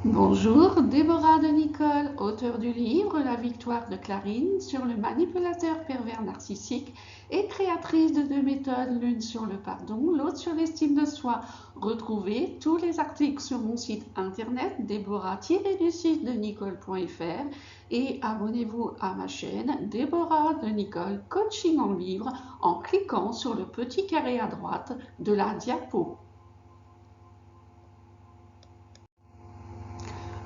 Bonjour, Déborah de Nicole, auteure du livre La victoire de Clarine sur le manipulateur pervers narcissique et créatrice de deux méthodes, l'une sur le pardon, l'autre sur l'estime de soi. Retrouvez tous les articles sur mon site internet déborah-de-nicole.fr et abonnez-vous à ma chaîne Déborah de Nicole Coaching en livre en cliquant sur le petit carré à droite de la diapo.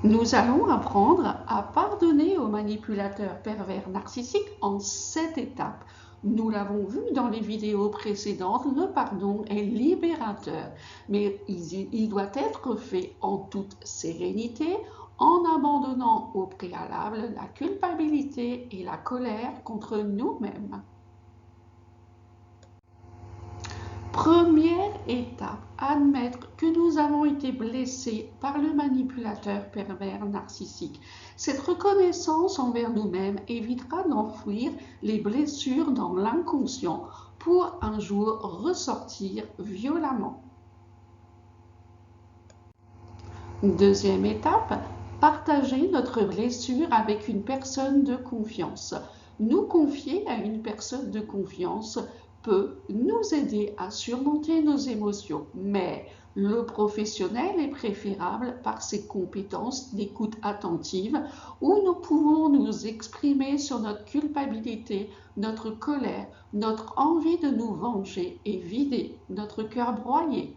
Nous allons apprendre à pardonner aux manipulateurs pervers narcissiques en 7 étapes. Nous l'avons vu dans les vidéos précédentes, le pardon est libérateur, mais il doit être fait en toute sérénité, en abandonnant au préalable la culpabilité et la colère contre nous-mêmes. Première étape, admettre que nous avons été blessés par le manipulateur pervers narcissique. Cette reconnaissance envers nous-mêmes évitera d'enfouir les blessures dans l'inconscient pour un jour ressortir violemment. Deuxième étape, partager notre blessure avec une personne de confiance. Nous confier à une personne de confiance peut nous aider à surmonter nos émotions, mais le professionnel est préférable par ses compétences d'écoute attentive où nous pouvons nous exprimer sur notre culpabilité, notre colère, notre envie de nous venger et vider notre cœur broyé.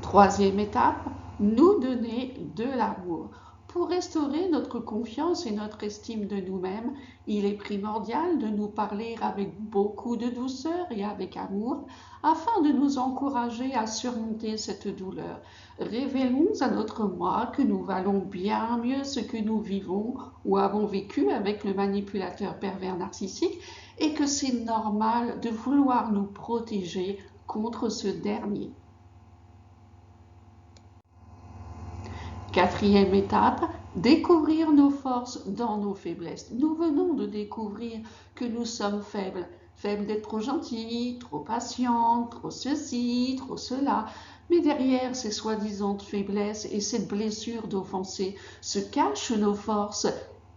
Troisième étape, nous donner de l'amour. Pour restaurer notre confiance et notre estime de nous-mêmes, il est primordial de nous parler avec beaucoup de douceur et avec amour afin de nous encourager à surmonter cette douleur. Révélons à notre moi que nous valons bien mieux ce que nous vivons ou avons vécu avec le manipulateur pervers narcissique et que c'est normal de vouloir nous protéger contre ce dernier. Quatrième étape, découvrir nos forces dans nos faiblesses. Nous venons de découvrir que nous sommes faibles. Faibles d'être trop gentils, trop patients, trop ceci, trop cela. Mais derrière ces soi-disant faiblesses et cette blessure d'offenser se cachent nos forces.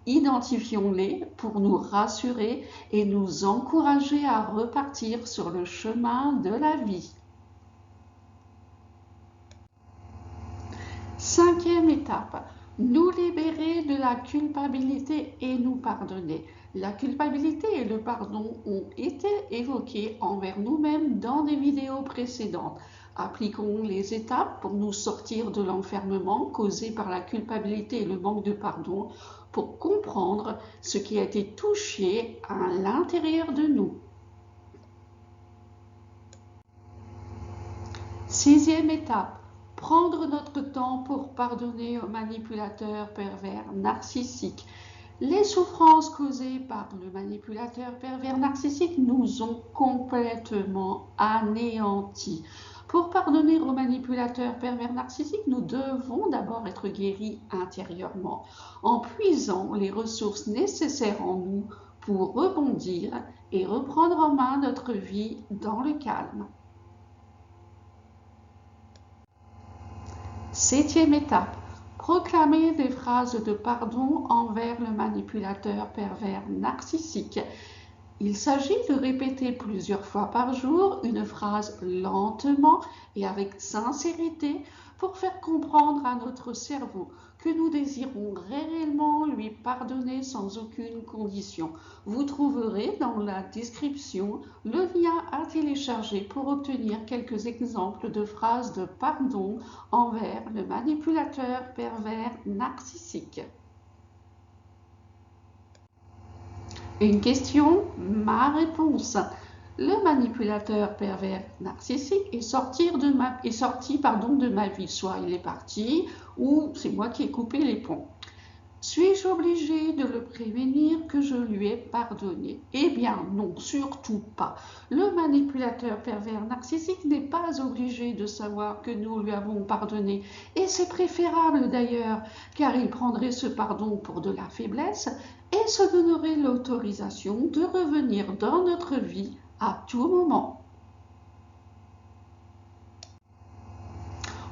Identifions-les pour nous rassurer et nous encourager à repartir sur le chemin de la vie. Cinquième étape, nous libérer de la culpabilité et nous pardonner. La culpabilité et le pardon ont été évoqués envers nous-mêmes dans des vidéos précédentes. Appliquons les étapes pour nous sortir de l'enfermement causé par la culpabilité et le manque de pardon pour comprendre ce qui a été touché à l'intérieur de nous. Sixième étape, prendre notre temps pour pardonner aux manipulateurs pervers narcissiques. Les souffrances causées par le manipulateur pervers narcissique nous ont complètement anéantis. Pour pardonner aux manipulateurs pervers narcissiques, nous devons d'abord être guéris intérieurement, en puisant les ressources nécessaires en nous pour rebondir et reprendre en main notre vie dans le calme. Septième étape, proclamer des phrases de pardon envers le manipulateur pervers narcissique. Il s'agit de répéter plusieurs fois par jour une phrase lentement et avec sincérité pour faire comprendre à notre cerveau que nous désirons réellement lui pardonner sans aucune condition. Vous trouverez dans la description le lien à télécharger pour obtenir quelques exemples de phrases de pardon envers le manipulateur pervers narcissique. Une question, ma réponse. Le manipulateur pervers narcissique est sorti de ma vie. Soit il est parti, ou c'est moi qui ai coupé les ponts. Suis-je obligée de le prévenir que je lui ai pardonné? Eh bien non, surtout pas. Le manipulateur pervers narcissique n'est pas obligé de savoir que nous lui avons pardonné. Et c'est préférable d'ailleurs, car il prendrait ce pardon pour de la faiblesse et se donnerait l'autorisation de revenir dans notre vie à tout moment.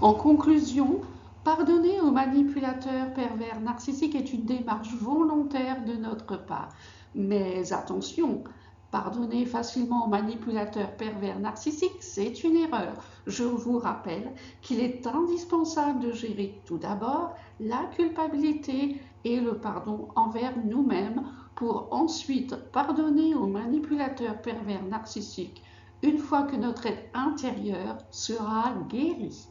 En conclusion, pardonner aux manipulateurs pervers narcissiques est une démarche volontaire de notre part. Mais attention, pardonner facilement aux manipulateurs pervers narcissiques, c'est une erreur. Je vous rappelle qu'il est indispensable de gérer tout d'abord la culpabilité et le pardon envers nous-mêmes pour ensuite pardonner aux manipulateurs pervers narcissiques une fois que notre être intérieur sera guéri.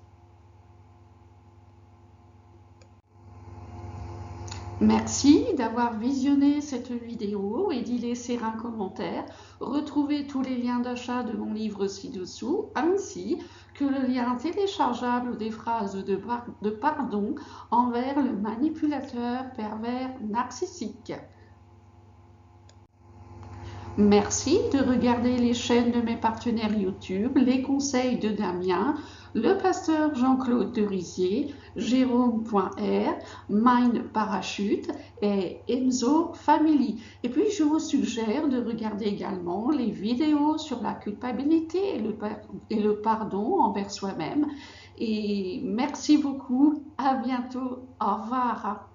Merci d'avoir visionné cette vidéo et d'y laisser un commentaire. Retrouvez tous les liens d'achat de mon livre ci-dessous, ainsi que le lien téléchargeable des phrases de pardon envers le manipulateur pervers narcissique. Merci de regarder les chaînes de mes partenaires YouTube, les conseils de Damien, le pasteur Jean-Claude Derisier, Jérôme.r, Mind Parachute et Enzo Family. Et puis je vous suggère de regarder également les vidéos sur la culpabilité et le pardon envers soi-même. Et merci beaucoup, à bientôt, au revoir.